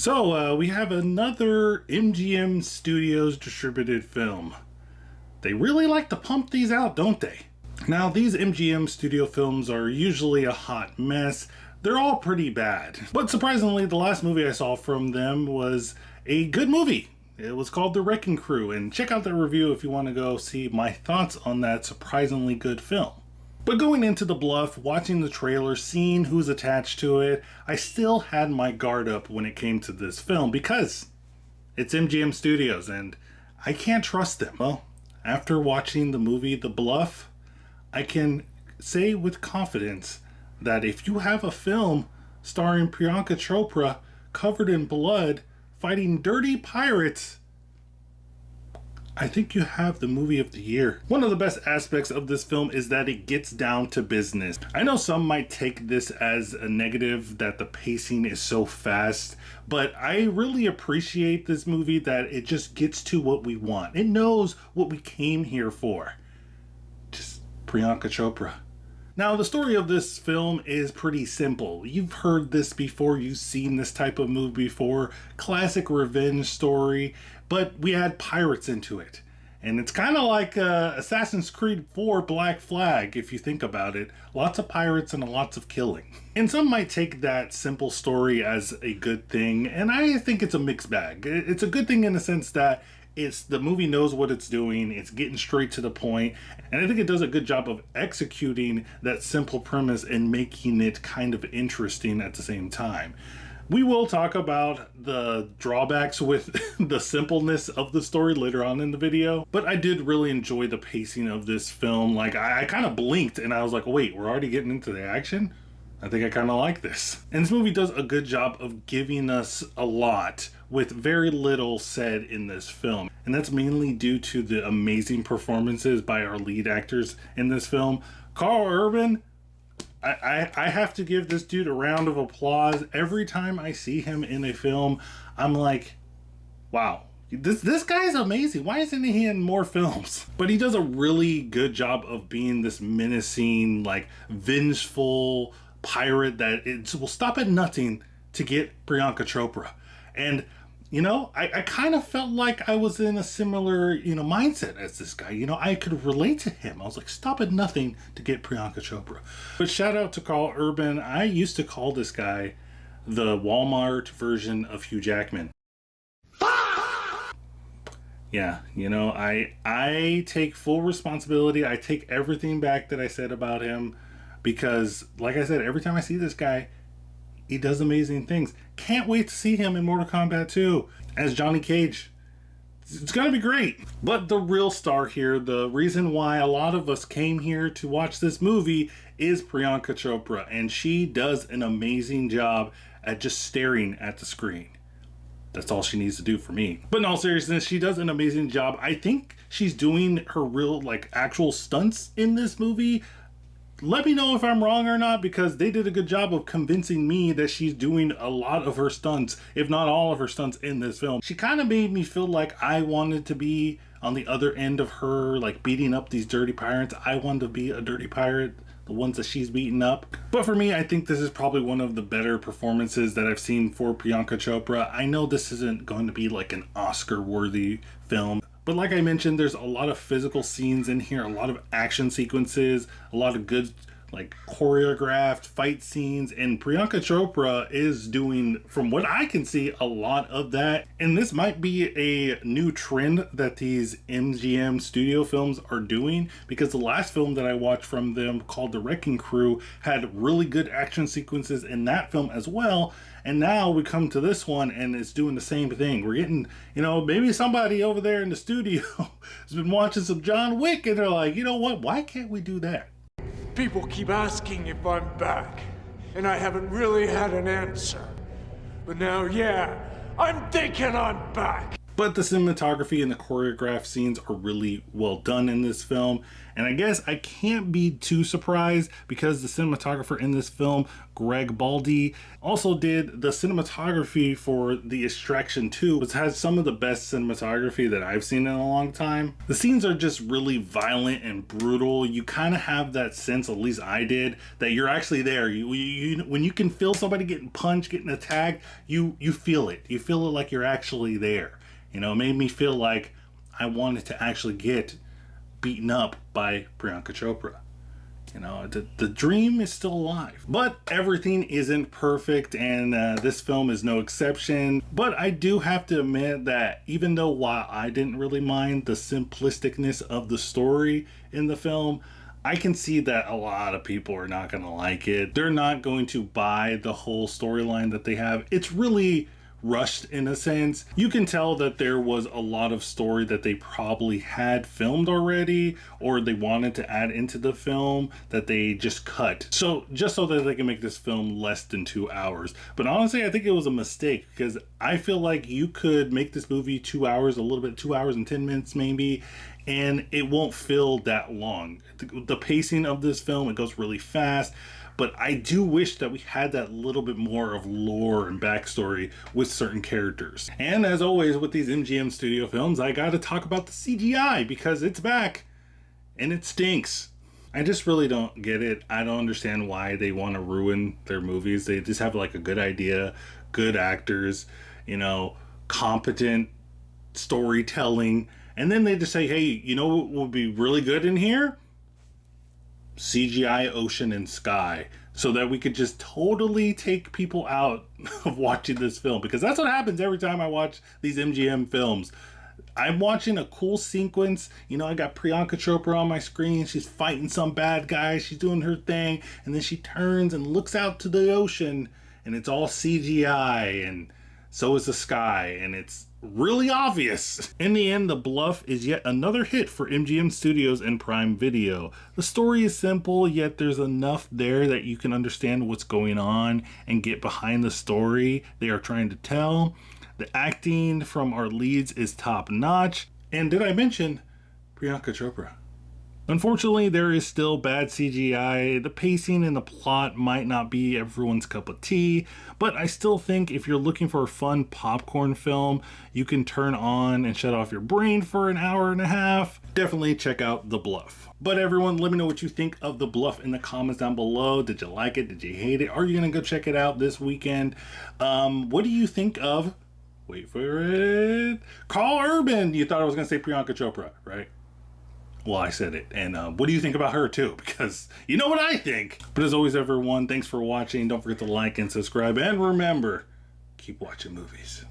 We have another MGM Studios distributed film. They really like to pump these out, don't they? Now, these MGM Studio films are usually a hot mess. They're all pretty bad. But surprisingly, the last movie I saw from them was a good movie. It was called The Wrecking Crew, and check out that review if you want to go see my thoughts on that surprisingly good film. But going into the Bluff, watching the trailer, seeing who's attached to it, I still had my guard up when it came to this film because it's MGM Studios and I can't trust them. Well, after watching the movie The Bluff, I can say with confidence that if you have a film starring Priyanka Chopra covered in blood fighting dirty pirates, I think you have the movie of the year. One of the best aspects of this film is that it gets down to business. I know some might take this as a negative that the pacing is so fast, but I really appreciate this movie that it just gets to what we want. It knows what we came here for. Just Priyanka Chopra. Now, the story of this film is pretty simple. You've heard this before, you've seen this type of movie before. Classic revenge story, but we add pirates into it. And it's kind of like Assassin's Creed 4 Black Flag, if you think about it. Lots of pirates and lots of killing. And some might take that simple story as a good thing, and I think it's a mixed bag. It's a good thing in the sense that the movie knows what it's doing, it's getting straight to the point, and I think it does a good job of executing that simple premise and making it kind of interesting at the same time. We will talk about the drawbacks with the simpleness of the story later on in the video, but I did really enjoy the pacing of this film. Like, I kind of blinked and I was like, wait, we're already getting into the action? I think I kind of like this. And this movie does a good job of giving us a lot with very little said in this film. And that's mainly due to the amazing performances by our lead actors in this film. Karl Urban, I have to give this dude a round of applause. Every time I see him in a film, I'm like, wow, this guy's amazing. Why isn't he in more films? But he does a really good job of being this menacing, like, vengeful pirate that it will stop at nothing to get Priyanka Chopra. And you know, I kind of felt like I was in a similar, mindset as this guy. I could relate to him. I was like, stop at nothing to get Priyanka Chopra. But shout out to Karl Urban. I used to call this guy the Walmart version of Hugh Jackman. Yeah, I take full responsibility. I take everything back that I said about him because, like I said, every time I see this guy, he does amazing things. Can't wait to see him in Mortal Kombat 2 as Johnny Cage. It's gonna be great. But the real star here, the reason why a lot of us came here to watch this movie is Priyanka Chopra, and she does an amazing job at just staring at the screen. That's all she needs to do for me. But in all seriousness, she does an amazing job. I think she's doing her real, actual stunts in this movie. Let me know if I'm wrong or not, because they did a good job of convincing me that she's doing a lot of her stunts, if not all of her stunts in this film. She kind of made me feel like I wanted to be on the other end of her, like beating up these dirty pirates. I wanted to be a dirty pirate, the ones that she's beating up. But for me, I think this is probably one of the better performances that I've seen for Priyanka Chopra. I know this isn't going to be like an Oscar-worthy film, but like I mentioned, there's a lot of physical scenes in here, a lot of action sequences, a lot of good, choreographed fight scenes, and Priyanka Chopra is doing, from what I can see, a lot of that. And this might be a new trend that these MGM Studio films are doing, because the last film that I watched from them, called The Wrecking Crew, had really good action sequences in that film as well. And now we come to this one and it's doing the same thing. We're getting, maybe somebody over there in the studio has been watching some John Wick and they're like, you know what, why can't we do that? People keep asking if I'm back, and I haven't really had an answer. But now, yeah, I'm thinking I'm back. But the cinematography and the choreographed scenes are really well done in this film. And I guess I can't be too surprised because the cinematographer in this film, Greg Baldi, also did the cinematography for The Extraction 2, which has some of the best cinematography that I've seen in a long time. The scenes are just really violent and brutal. You kind of have that sense, at least I did, that you're actually there. When you can feel somebody getting punched, getting attacked, you feel it. You feel it like you're actually there. You know, it made me feel like I wanted to actually get beaten up by Priyanka Chopra. You know, the dream is still alive. But everything isn't perfect, and this film is no exception. But I do have to admit that even though while I didn't really mind the simplisticness of the story in the film, I can see that a lot of people are not going to like it. They're not going to buy the whole storyline that they have. It's really rushed in a sense. You can tell that there was a lot of story that they probably had filmed already, or they wanted to add into the film that they just cut. So just so that they can make this film less than 2 hours. But honestly, I think it was a mistake because I feel like you could make this movie 2 hours, a little bit, 2 hours and 10 minutes maybe, and it won't feel that long. The pacing of this film, it goes really fast. But I do wish that we had that little bit more of lore and backstory with certain characters. And as always with these MGM studio films, I gotta talk about the CGI because it's back and it stinks. I just really don't get it. I don't understand why they want to ruin their movies. They just have like a good idea, good actors, you know, competent storytelling. And then they just say, hey, you know what would be really good in here? CGI ocean and sky, so that we could just totally take people out of watching this film, because that's what happens every time I watch these MGM films. I'm watching a cool sequence, you know, I got Priyanka Chopra on my screen, she's fighting some bad guy, she's doing her thing, and then she turns and looks out to the ocean and it's all CGI, and so is the sky, and it's really obvious. In the end, The Bluff is yet another hit for MGM Studios and Prime Video. The story is simple, yet there's enough there that you can understand what's going on and get behind the story they are trying to tell. The acting from our leads is top notch. And did I mention Priyanka Chopra? Unfortunately, there is still bad CGI. The pacing and the plot might not be everyone's cup of tea, but I still think if you're looking for a fun popcorn film, you can turn on and shut off your brain for an hour and a half. Definitely check out The Bluff. But everyone, let me know what you think of The Bluff in the comments down below. Did you like it? Did you hate it? Are you gonna go check it out this weekend? What do you think of, wait for it, Karl Urban? You thought I was gonna say Priyanka Chopra, right? Well, I said it. And what do you think about her too? Because you know what I think. But as always, everyone, thanks for watching. Don't forget to like and subscribe. And remember, keep watching movies.